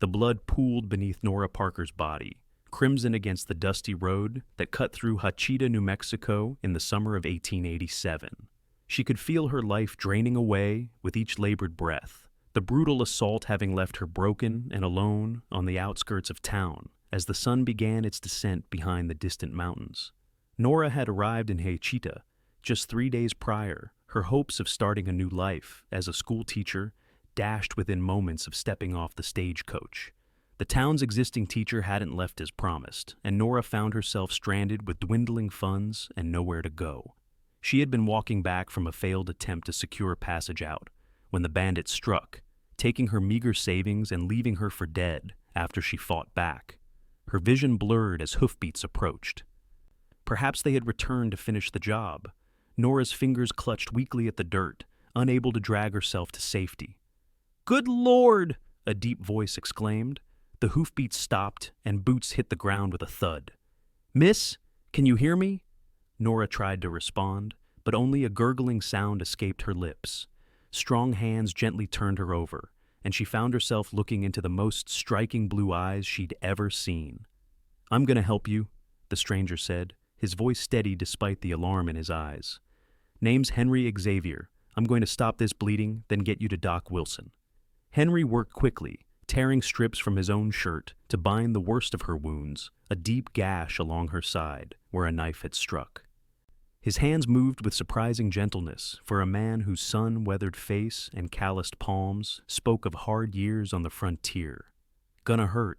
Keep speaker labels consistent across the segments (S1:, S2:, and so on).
S1: The blood pooled beneath Nora Parker's body, crimson against the dusty road that cut through Hachita, New Mexico in the summer of 1887. She could feel her life draining away with each labored breath, the brutal assault having left her broken and alone on the outskirts of town as the sun began its descent behind the distant mountains. Nora had arrived in Hachita just 3 days prior, her hopes of starting a new life as a schoolteacher dashed within moments of stepping off the stagecoach. The town's existing teacher hadn't left as promised, and Nora found herself stranded with dwindling funds and nowhere to go. She had been walking back from a failed attempt to secure passage out when the bandits struck, taking her meager savings and leaving her for dead after she fought back. Her vision blurred as hoofbeats approached. Perhaps they had returned to finish the job. Nora's fingers clutched weakly at the dirt, unable to drag herself to safety. "Good Lord!" a deep voice exclaimed. The hoofbeats stopped, and boots hit the ground with a thud. "Miss, can you hear me?" Nora tried to respond, but only a gurgling sound escaped her lips. Strong hands gently turned her over, and she found herself looking into the most striking blue eyes she'd ever seen. "I'm going to help you," the stranger said, his voice steady despite the alarm in his eyes. "Name's Henry Xavier. I'm going to stop this bleeding, then get you to Doc Wilson." Henry worked quickly, tearing strips from his own shirt to bind the worst of her wounds, a deep gash along her side where a knife had struck. His hands moved with surprising gentleness for a man whose sun-weathered face and calloused palms spoke of hard years on the frontier. "Gonna hurt,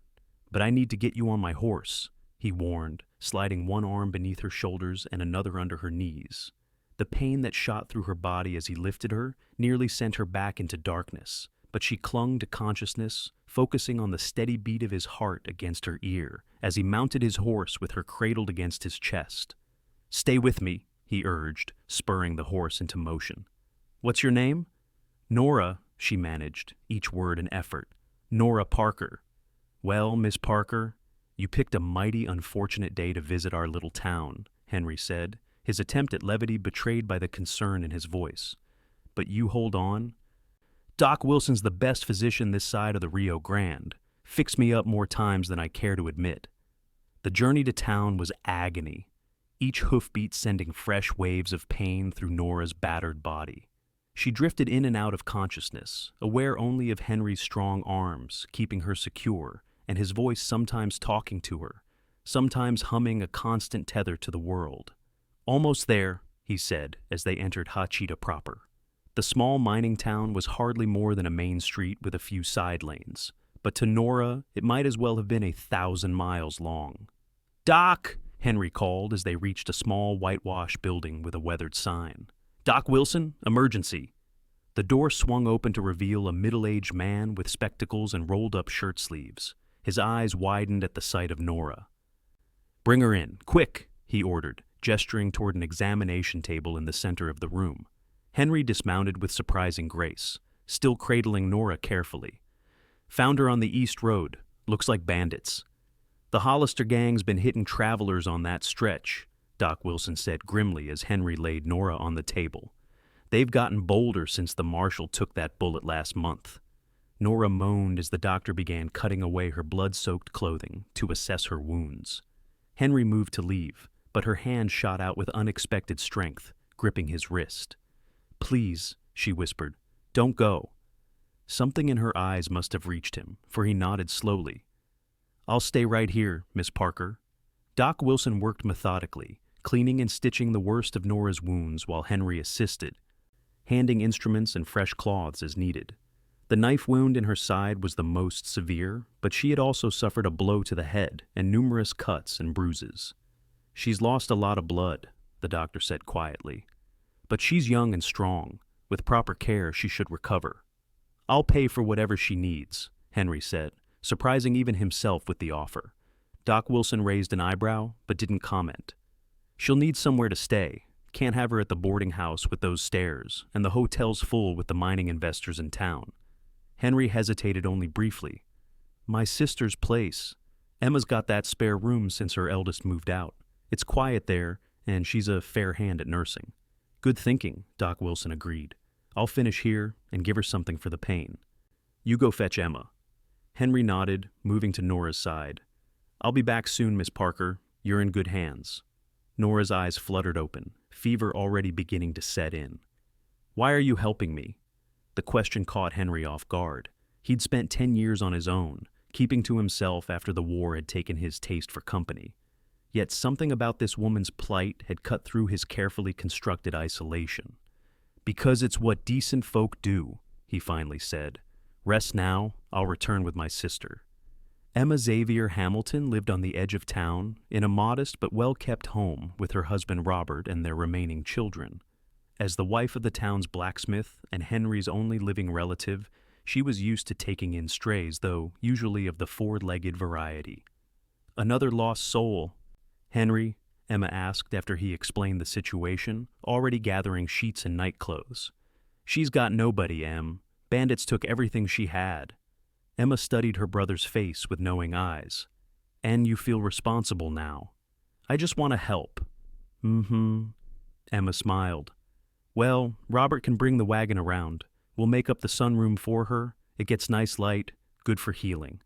S1: but I need to get you on my horse," he warned, sliding one arm beneath her shoulders and another under her knees. The pain that shot through her body as he lifted her nearly sent her back into darkness, but she clung to consciousness, focusing on the steady beat of his heart against her ear as he mounted his horse with her cradled against his chest. "Stay with me," he urged, spurring the horse into motion. "What's your name?" "Nora," she managed, each word an effort. "Nora Parker." "Well, Miss Parker, you picked a mighty unfortunate day to visit our little town," Henry said, his attempt at levity betrayed by the concern in his voice. "But you hold on. Doc Wilson's the best physician this side of the Rio Grande. Fixed me up more times than I care to admit." The journey to town was agony, each hoofbeat sending fresh waves of pain through Nora's battered body. She drifted in and out of consciousness, aware only of Henry's strong arms keeping her secure, and his voice sometimes talking to her, sometimes humming a constant tether to the world. "Almost there," he said as they entered Hachita proper. The small mining town was hardly more than a main street with a few side lanes, but to Nora it might as well have been 1,000 miles long. "Doc!" Henry called as they reached a small whitewashed building with a weathered sign. "Doc Wilson, emergency." The door swung open to reveal a middle-aged man with spectacles and rolled-up shirt sleeves. His eyes widened at the sight of Nora. "Bring her in, quick," he ordered, gesturing toward an examination table in the center of the room. Henry dismounted with surprising grace, still cradling Nora carefully. "Found her on the East Road. Looks like bandits." "The Hollister gang's been hitting travelers on that stretch," Doc Wilson said grimly as Henry laid Nora on the table. "They've gotten bolder since the marshal took that bullet last month." Nora moaned as the doctor began cutting away her blood-soaked clothing to assess her wounds. Henry moved to leave, but her hand shot out with unexpected strength, gripping his wrist. "Please," she whispered, "don't go." Something in her eyes must have reached him, for he nodded slowly. "I'll stay right here, Miss Parker." Doc Wilson worked methodically, cleaning and stitching the worst of Nora's wounds while Henry assisted, handing instruments and fresh cloths as needed. The knife wound in her side was the most severe, but she had also suffered a blow to the head and numerous cuts and bruises. "She's lost a lot of blood," the doctor said quietly. "But she's young and strong. With proper care, she should recover." "I'll pay for whatever she needs," Henry said, surprising even himself with the offer. Doc Wilson raised an eyebrow, but didn't comment. "She'll need somewhere to stay. Can't have her at the boarding house with those stairs, and the hotel's full with the mining investors in town." Henry hesitated only briefly. "My sister's place. Emma's got that spare room since her eldest moved out. It's quiet there, and she's a fair hand at nursing." "Good thinking," Doc Wilson agreed. "I'll finish here and give her something for the pain. You go fetch Emma." Henry nodded, moving to Nora's side. "I'll be back soon, Miss Parker. You're in good hands." Nora's eyes fluttered open, fever already beginning to set in. "Why are you helping me?" The question caught Henry off guard. He'd spent 10 years on his own, keeping to himself after the war had taken his taste for company. Yet something about this woman's plight had cut through his carefully constructed isolation. "Because it's what decent folk do," he finally said. "Rest now, I'll return with my sister." Emma Xavier Hamilton lived on the edge of town, in a modest but well-kept home with her husband Robert and their remaining children. As the wife of the town's blacksmith and Henry's only living relative, she was used to taking in strays, though usually of the four-legged variety. "Another lost soul, Henry?" Emma asked after he explained the situation, already gathering sheets and nightclothes. "She's got nobody, Em. Bandits took everything she had." Emma studied her brother's face with knowing eyes. "And you feel responsible now?" "I just want to help." "Mm-hmm." Emma smiled. "Well, Robert can bring the wagon around. We'll make up the sunroom for her. It gets nice light, good for healing."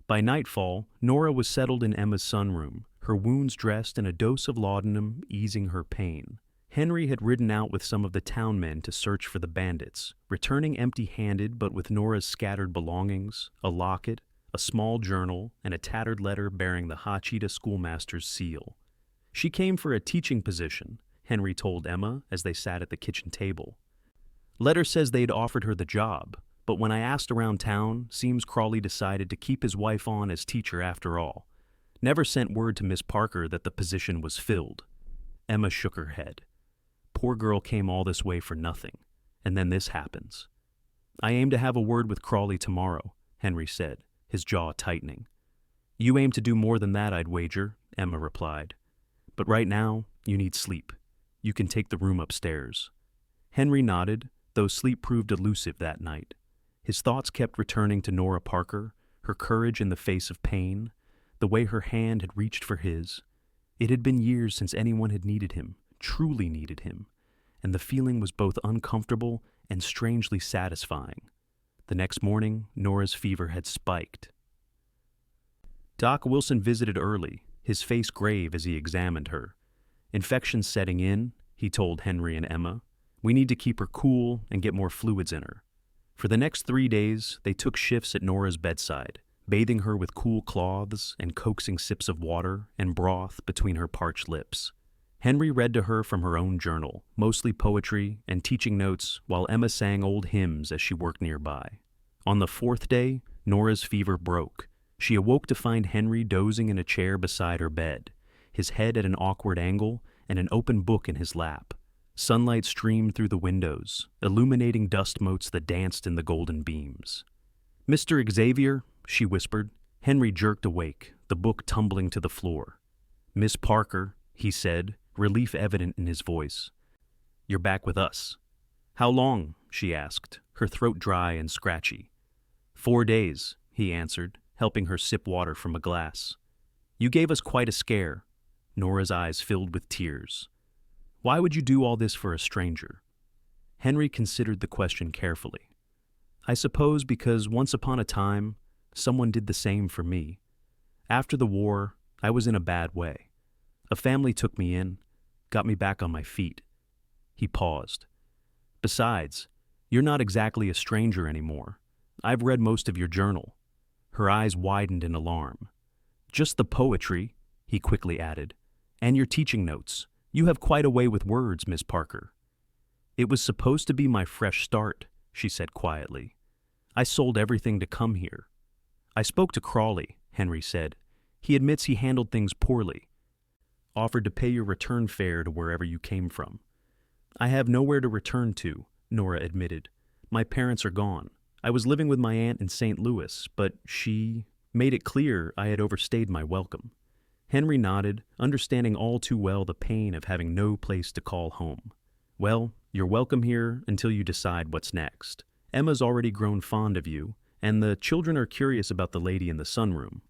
S1: By nightfall, Nora was settled in Emma's sunroom, her wounds dressed and a dose of laudanum easing her pain. Henry had ridden out with some of the town men to search for the bandits, returning empty-handed but with Nora's scattered belongings, a locket, a small journal, and a tattered letter bearing the Hachita schoolmaster's seal. "She came for a teaching position," Henry told Emma as they sat at the kitchen table. "Letter says they'd offered her the job, but when I asked around town, seems Crawley decided to keep his wife on as teacher after all. Never sent word to Miss Parker that the position was filled." Emma shook her head. "Poor girl came all this way for nothing, and then this happens." "I aim to have a word with Crawley tomorrow," Henry said, his jaw tightening. "You aim to do more than that, I'd wager," Emma replied. "But right now, you need sleep. You can take the room upstairs." Henry nodded, though sleep proved elusive that night. His thoughts kept returning to Nora Parker, her courage in the face of pain, the way her hand had reached for his. It had been years since anyone had needed him, truly needed him, and the feeling was both uncomfortable and strangely satisfying. The next morning, Nora's fever had spiked. Doc Wilson visited early, his face grave as he examined her. "Infection's setting in," he told Henry and Emma. "We need to keep her cool and get more fluids in her." For the next 3 days, they took shifts at Nora's bedside, bathing her with cool cloths and coaxing sips of water and broth between her parched lips. Henry read to her from her own journal, mostly poetry and teaching notes, while Emma sang old hymns as she worked nearby. On the 4th day, Nora's fever broke. She awoke to find Henry dozing in a chair beside her bed, his head at an awkward angle and an open book in his lap. Sunlight streamed through the windows, illuminating dust motes that danced in the golden beams. "Mr. Xavier," she whispered. Henry jerked awake, the book tumbling to the floor. "Miss Parker," he said, relief evident in his voice. "You're back with us." "How long?" she asked, her throat dry and scratchy. 4 days, he answered, helping her sip water from a glass. "You gave us quite a scare." Nora's eyes filled with tears. "Why would you do all this for a stranger?" Henry considered the question carefully. "I suppose because once upon a time, someone did the same for me. After the war, I was in a bad way. A family took me in, got me back on my feet." He paused. "Besides, you're not exactly a stranger anymore. I've read most of your journal." Her eyes widened in alarm. "Just the poetry," he quickly added, "and your teaching notes. You have quite a way with words, Miss Parker." "It was supposed to be my fresh start," she said quietly. "I sold everything to come here." "I spoke to Crawley," Henry said. "He admits he handled things poorly. Offered to pay your return fare to wherever you came from." "I have nowhere to return to," Nora admitted. "My parents are gone. I was living with my aunt in St. Louis, but she made it clear I had overstayed my welcome." Henry nodded, understanding all too well the pain of having no place to call home. "Well, you're welcome here until you decide what's next. Emma's already grown fond of you, and the children are curious about the lady in the sunroom."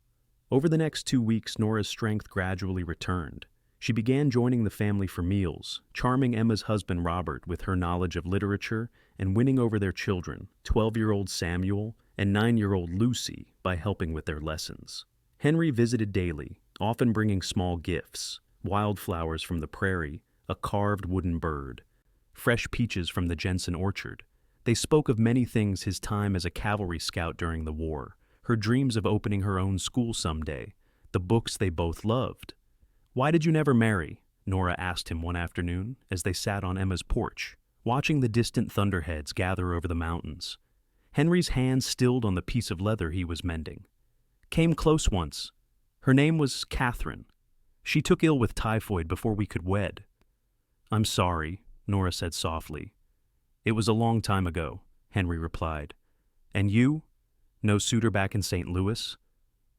S1: Over the next 2 weeks, Nora's strength gradually returned. She began joining the family for meals, charming Emma's husband Robert with her knowledge of literature and winning over their children, 12-year-old Samuel and 9-year-old Lucy, by helping with their lessons. Henry visited daily, often bringing small gifts, wildflowers from the prairie, a carved wooden bird, fresh peaches from the Jensen orchard. They spoke of many things: his time as a cavalry scout during the war, her dreams of opening her own school someday, the books they both loved. "Why did you never marry?" Nora asked him one afternoon as they sat on Emma's porch, watching the distant thunderheads gather over the mountains. Henry's hand stilled on the piece of leather he was mending. "Came close once. Her name was Catherine. She took ill with typhoid before we could wed." "I'm sorry," Nora said softly. "It was a long time ago," Henry replied. "And you? No suitor back in St. Louis?"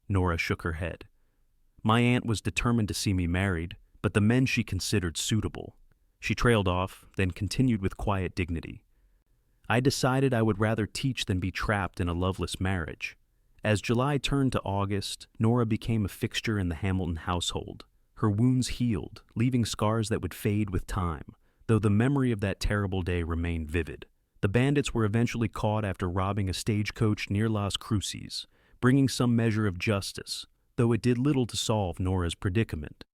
S1: Nora shook her head. "My aunt was determined to see me married, but the men she considered suitable." She trailed off, then continued with quiet dignity. "I decided I would rather teach than be trapped in a loveless marriage." As July turned to August, Nora became a fixture in the Hamilton household. Her wounds healed, leaving scars that would fade with time, though the memory of that terrible day remained vivid. The bandits were eventually caught after robbing a stagecoach near Las Cruces, bringing some measure of justice, though it did little to solve Nora's predicament.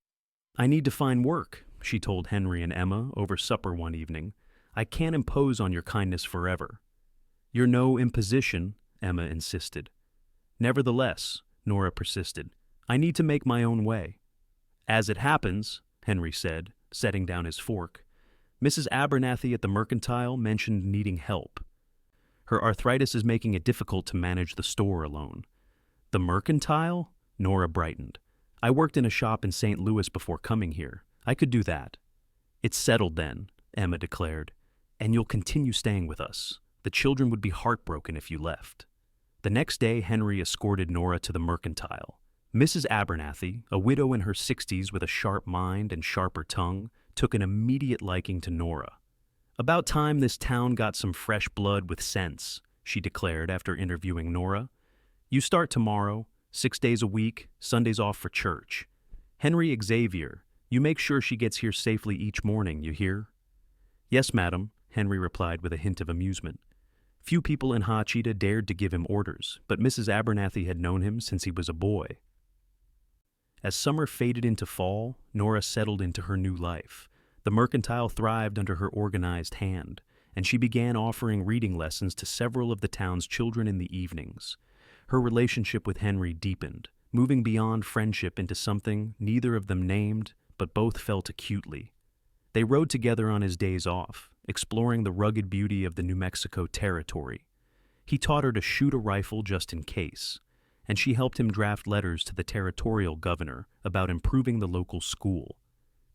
S1: "I need to find work," she told Henry and Emma over supper one evening. "I can't impose on your kindness forever." "You're no imposition," Emma insisted. "Nevertheless," Nora persisted, "I need to make my own way." "As it happens," Henry said, setting down his fork, "Mrs. Abernathy at the Mercantile mentioned needing help. Her arthritis is making it difficult to manage the store alone." "The Mercantile?" Nora brightened. "I worked in a shop in St. Louis before coming here. I could do that." "It's settled then," Emma declared, "and you'll continue staying with us. The children would be heartbroken if you left." The next day, Henry escorted Nora to the Mercantile. Mrs. Abernathy, a widow in her 60s with a sharp mind and sharper tongue, took an immediate liking to Nora. "About time this town got some fresh blood with sense," she declared after interviewing Nora. "You start tomorrow, 6 days a week, Sundays off for church. Henry Xavier, you make sure she gets here safely each morning, you hear?" "Yes, madam," Henry replied with a hint of amusement. Few people in Hachita dared to give him orders, but Mrs. Abernathy had known him since he was a boy. As summer faded into fall, Nora settled into her new life. The Mercantile thrived under her organized hand, and she began offering reading lessons to several of the town's children in the evenings. Her relationship with Henry deepened, moving beyond friendship into something neither of them named, but both felt acutely. They rode together on his days off, exploring the rugged beauty of the New Mexico territory. He taught her to shoot a rifle just in case, and she helped him draft letters to the territorial governor about improving the local school.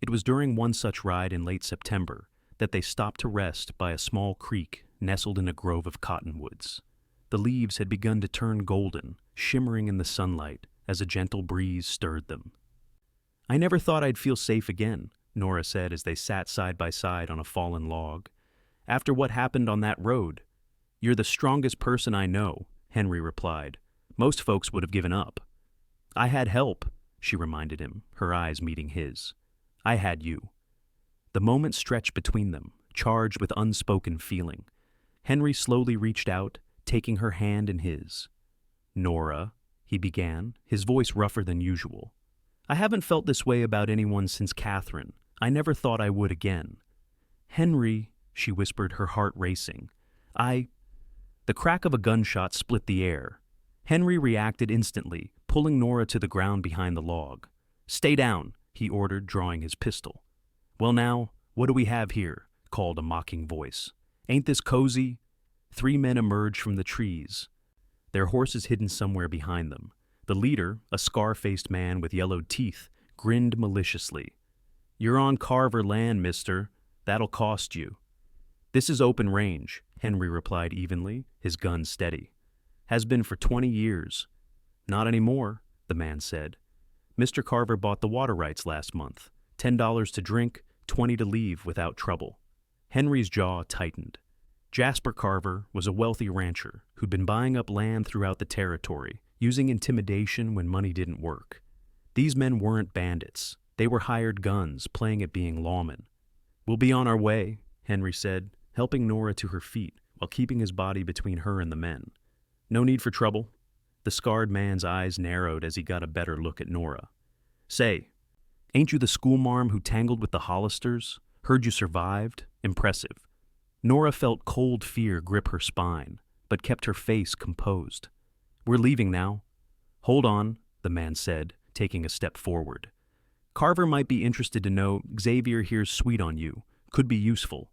S1: It was during one such ride in late September that they stopped to rest by a small creek nestled in a grove of cottonwoods. The leaves had begun to turn golden, shimmering in the sunlight as a gentle breeze stirred them. "I never thought I'd feel safe again," Nora said as they sat side by side on a fallen log. "After what happened on that road." "You're the strongest person I know," Henry replied. "Most folks would have given up." "I had help," she reminded him, her eyes meeting his. "I had you." The moment stretched between them, charged with unspoken feeling. Henry slowly reached out, taking her hand in his. "Nora," he began, his voice rougher than usual. "I haven't felt this way about anyone since Catherine. I never thought I would again." "Henry," she whispered, her heart racing. The crack of a gunshot split the air. Henry reacted instantly, pulling Nora to the ground behind the log. "Stay down," he ordered, drawing his pistol. "Well now, what do we have here?" called a mocking voice. "Ain't this cozy?" 3 men emerged from the trees, their horses hidden somewhere behind them. The leader, a scar-faced man with yellowed teeth, grinned maliciously. "You're on Carver land, mister. That'll cost you." "This is open range," Henry replied evenly, his gun steady. "Has been for 20 years. "Not anymore," the man said. "Mr. Carver bought the water rights last month. $10 to drink, 20 to leave without trouble." Henry's jaw tightened. Jasper Carver was a wealthy rancher who'd been buying up land throughout the territory, using intimidation when money didn't work. These men weren't bandits. They were hired guns, playing at being lawmen. "We'll be on our way," Henry said, helping Nora to her feet while keeping his body between her and the men. "No need for trouble." The scarred man's eyes narrowed as he got a better look at Nora. Say, ain't you the schoolmarm who tangled with the Hollisters? Heard you survived? Impressive. Nora felt cold fear grip her spine, but kept her face composed. We're leaving now. Hold on, the man said, taking a step forward. Carver might be interested to know Xavier here's sweet on you. Could be useful.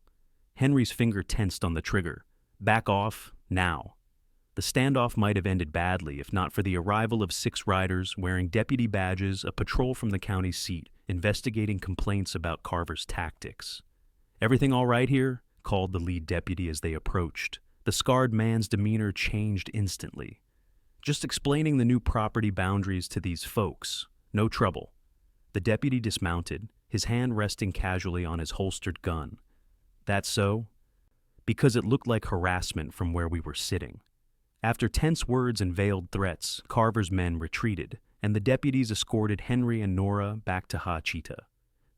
S1: Henry's finger tensed on the trigger. Back off, now. The standoff might have ended badly if not for the arrival of 6 riders wearing deputy badges, a patrol from the county seat, investigating complaints about Carver's tactics. Everything all right here? Called the lead deputy as they approached. The scarred man's demeanor changed instantly. Just explaining the new property boundaries to these folks. No trouble. The deputy dismounted, his hand resting casually on his holstered gun. That so? Because it looked like harassment from where we were sitting. After tense words and veiled threats, Carver's men retreated, and the deputies escorted Henry and Nora back to Hachita.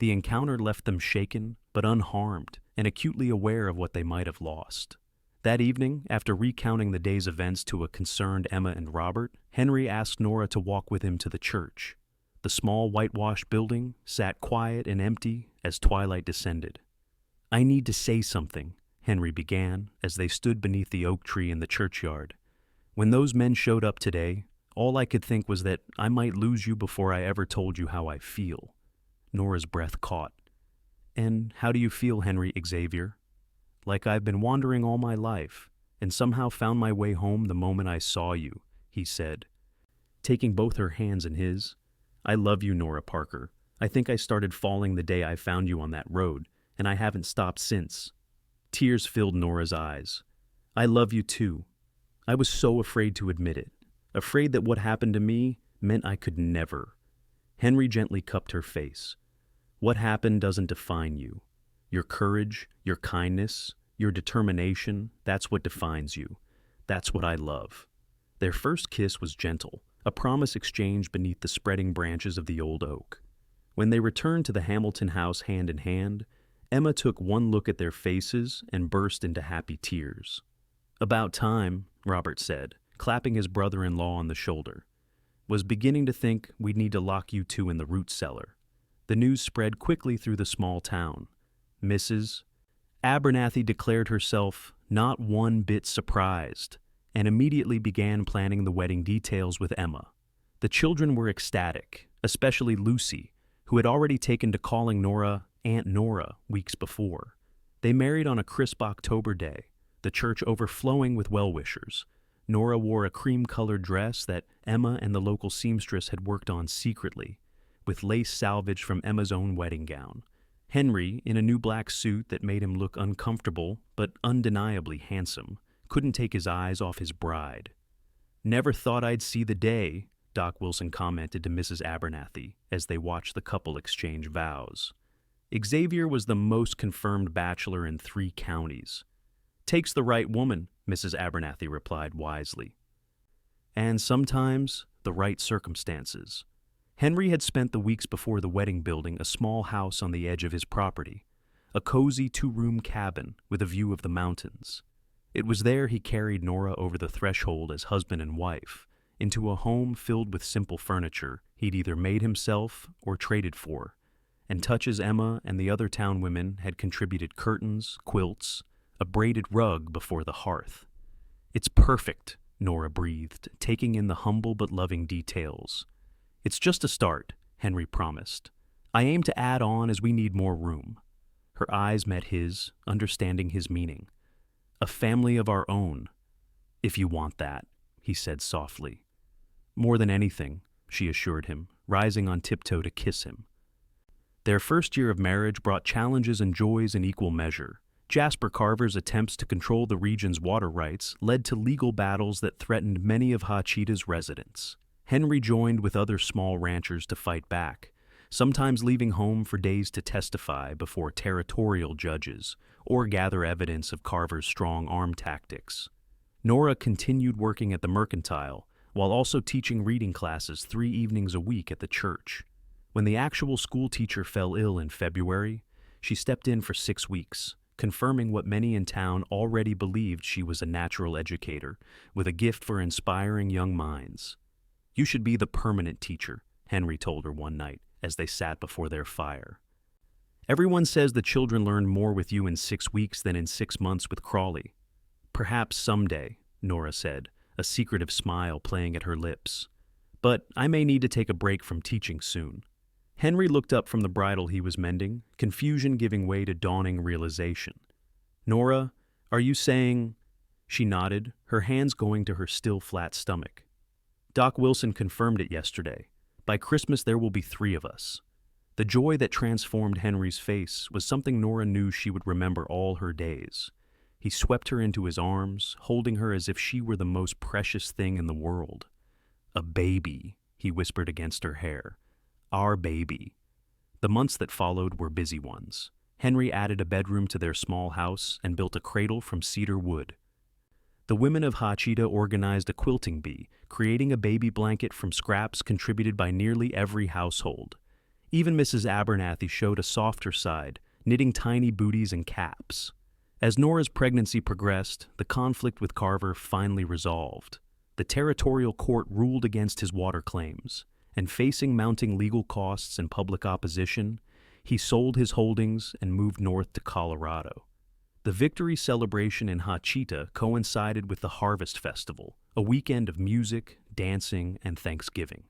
S1: The encounter left them shaken, but unharmed, and acutely aware of what they might have lost. That evening, after recounting the day's events to a concerned Emma and Robert, Henry asked Nora to walk with him to the church. The small whitewashed building sat quiet and empty as twilight descended. I need to say something, Henry began as they stood beneath the oak tree in the churchyard. When those men showed up today, all I could think was that I might lose you before I ever told you how I feel. Nora's breath caught. And how do you feel, Henry Xavier? Like I've been wandering all my life, and somehow found my way home the moment I saw you, he said, taking both her hands in his. I love you, Nora Parker. I think I started falling the day I found you on that road, and I haven't stopped since. Tears filled Nora's eyes. I love you too. I was so afraid to admit it, afraid that what happened to me meant I could never. Henry gently cupped her face. What happened doesn't define you. Your courage, your kindness, your determination, that's what defines you. That's what I love. Their first kiss was gentle, a promise exchanged beneath the spreading branches of the old oak. When they returned to the Hamilton house hand in hand, Emma took one look at their faces and burst into happy tears. About time, Robert said, clapping his brother-in-law on the shoulder. Was beginning to think we'd need to lock you two in the root cellar. The news spread quickly through the small town. Mrs. Abernathy declared herself not one bit surprised, and immediately began planning the wedding details with Emma. The children were ecstatic, especially Lucy, who had already taken to calling Nora Aunt Nora weeks before. They married on a crisp October day, the church overflowing with well-wishers. Nora wore a cream-colored dress that Emma and the local seamstress had worked on secretly, with lace salvaged from Emma's own wedding gown. Henry, in a new black suit that made him look uncomfortable but undeniably handsome, couldn't take his eyes off his bride. Never thought I'd see the day, Doc Wilson commented to Mrs. Abernathy as they watched the couple exchange vows. Xavier was the most confirmed bachelor in 3 counties. Takes the right woman, Mrs. Abernathy replied wisely. And sometimes the right circumstances. Henry had spent the weeks before the wedding building a small house on the edge of his property, a cozy 2-room cabin with a view of the mountains. It was there he carried Nora over the threshold as husband and wife, into a home filled with simple furniture he'd either made himself or traded for, and touches Emma and the other town women had contributed curtains, quilts, a braided rug before the hearth. It's perfect, Nora breathed, taking in the humble but loving details. It's just a start, Henry promised. I aim to add on as we need more room. Her eyes met his, understanding his meaning. A family of our own, if you want that, he said softly. More than anything, she assured him, rising on tiptoe to kiss him. Their first year of marriage brought challenges and joys in equal measure. Jasper Carver's attempts to control the region's water rights led to legal battles that threatened many of Hachita's residents. Henry joined with other small ranchers to fight back, sometimes leaving home for days to testify before territorial judges or gather evidence of Carver's strong-arm tactics. Nora continued working at the mercantile while also teaching reading classes 3 evenings a week at the church. When the actual schoolteacher fell ill in February, she stepped in for 6 weeks, confirming what many in town already believed: she was a natural educator, with a gift for inspiring young minds. "You should be the permanent teacher," Henry told her one night as they sat before their fire. "Everyone says the children learn more with you in 6 weeks than in 6 months with Crawley." "Perhaps someday," Nora said, a secretive smile playing at her lips. "But I may need to take a break from teaching soon." Henry looked up from the bridle he was mending, confusion giving way to dawning realization. "Nora, are you saying—" She nodded, her hands going to her still flat stomach. "Doc Wilson confirmed it yesterday. By Christmas there will be 3 of us." The joy that transformed Henry's face was something Nora knew she would remember all her days. He swept her into his arms, holding her as if she were the most precious thing in the world. "A baby," he whispered against her hair. "Our baby." The months that followed were busy ones. Henry added a bedroom to their small house and built a cradle from cedar wood. The women of Hachita organized a quilting bee, creating a baby blanket from scraps contributed by nearly every household. Even Mrs. Abernathy showed a softer side, knitting tiny booties and caps. As Nora's pregnancy progressed, the conflict with Carver finally resolved. The territorial court ruled against his water claims, and facing mounting legal costs and public opposition, he sold his holdings and moved north to Colorado. The victory celebration in Hachita coincided with the Harvest Festival, a weekend of music, dancing, and Thanksgiving.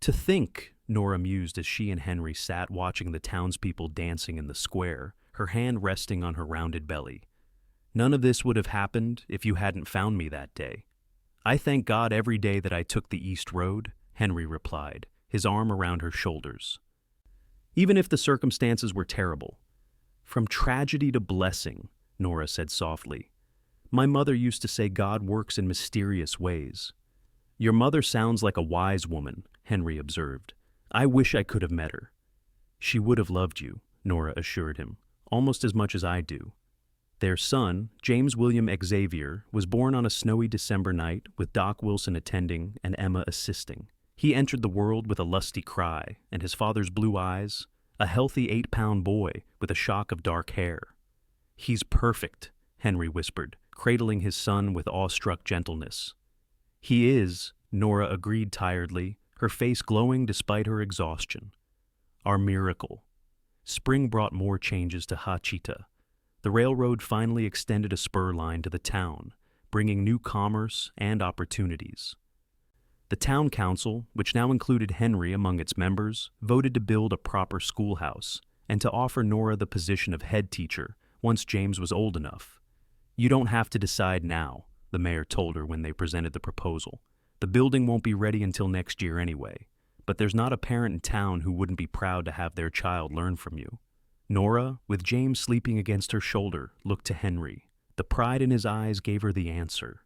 S1: "To think," Nora mused as she and Henry sat watching the townspeople dancing in the square, her hand resting on her rounded belly. "None of this would have happened if you hadn't found me that day." "I thank God every day that I took the East Road," Henry replied, his arm around her shoulders. "Even if the circumstances were terrible." "From tragedy to blessing," Nora said softly. "My mother used to say God works in mysterious ways." "Your mother sounds like a wise woman," Henry observed. "I wish I could have met her." "She would have loved you," Nora assured him, "almost as much as I do." Their son, James William Xavier, was born on a snowy December night with Doc Wilson attending and Emma assisting. He entered the world with a lusty cry, and his father's blue eyes, a healthy 8-pound boy with a shock of dark hair. "He's perfect," Henry whispered, cradling his son with awestruck gentleness. "He is," Nora agreed tiredly, her face glowing despite her exhaustion. "Our miracle." Spring brought more changes to Hachita. The railroad finally extended a spur line to the town, bringing new commerce and opportunities. The town council, which now included Henry among its members, voted to build a proper schoolhouse and to offer Nora the position of head teacher once James was old enough. "You don't have to decide now," the mayor told her when they presented the proposal. "The building won't be ready until next year anyway, but there's not a parent in town who wouldn't be proud to have their child learn from you." Nora, with James sleeping against her shoulder, looked to Henry. The pride in his eyes gave her the answer.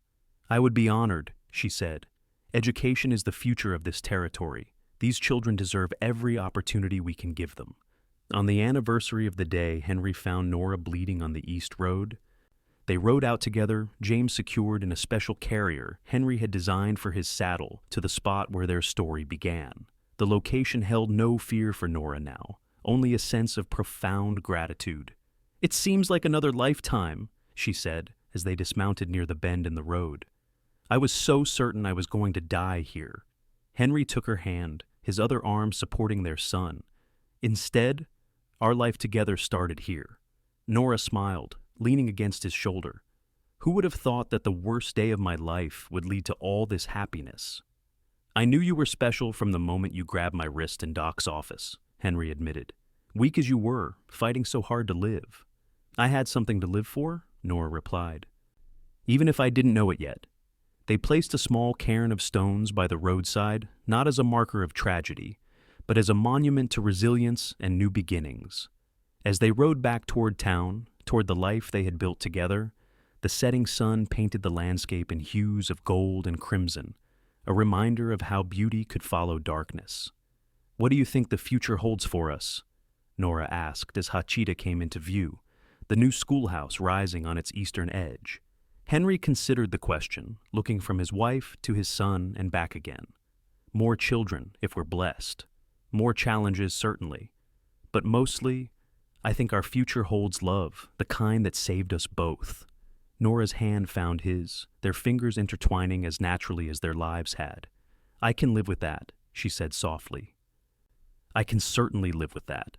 S1: "I would be honored," she said. "Education is the future of this territory. These children deserve every opportunity we can give them." On the anniversary of the day Henry found Nora bleeding on the East Road, they rode out together, James secured in a special carrier Henry had designed for his saddle, to the spot where their story began. The location held no fear for Nora now, only a sense of profound gratitude. "It seems like another lifetime," she said, as they dismounted near the bend in the road. "I was so certain I was going to die here." Henry took her hand, his other arm supporting their son. "Instead, our life together started here." Nora smiled, leaning against his shoulder. "Who would have thought that the worst day of my life would lead to all this happiness?" "I knew you were special from the moment you grabbed my wrist in Doc's office," Henry admitted. "Weak as you were, fighting so hard to live." "I had something to live for," Nora replied. "Even if I didn't know it yet." They placed a small cairn of stones by the roadside, not as a marker of tragedy, but as a monument to resilience and new beginnings. As they rode back toward town, toward the life they had built together, the setting sun painted the landscape in hues of gold and crimson, a reminder of how beauty could follow darkness. "What do you think the future holds for us?" Nora asked as Hachita came into view, the new schoolhouse rising on its eastern edge. Henry considered the question, looking from his wife to his son and back again. "More children, if we're blessed. More challenges, certainly. But mostly, I think our future holds love, the kind that saved us both. Nora's hand found his, their fingers intertwining as naturally as their lives had. I can live with that, she said softly. I can certainly live with that.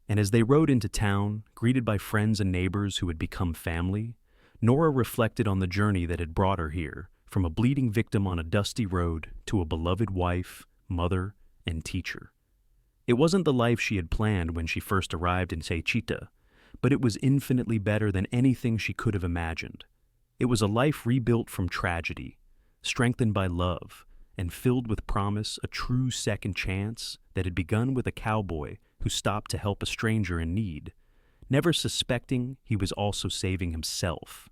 S1: And as they rode into town, greeted by friends and neighbors who had become family, Nora reflected on the journey that had brought her here, from a bleeding victim on a dusty road to a beloved wife, mother, and teacher. It wasn't the life she had planned when she first arrived in Hachita, but it was infinitely better than anything she could have imagined. It was a life rebuilt from tragedy, strengthened by love, and filled with promise, a true second chance that had begun with a cowboy who stopped to help a stranger in need, never suspecting he was also saving himself,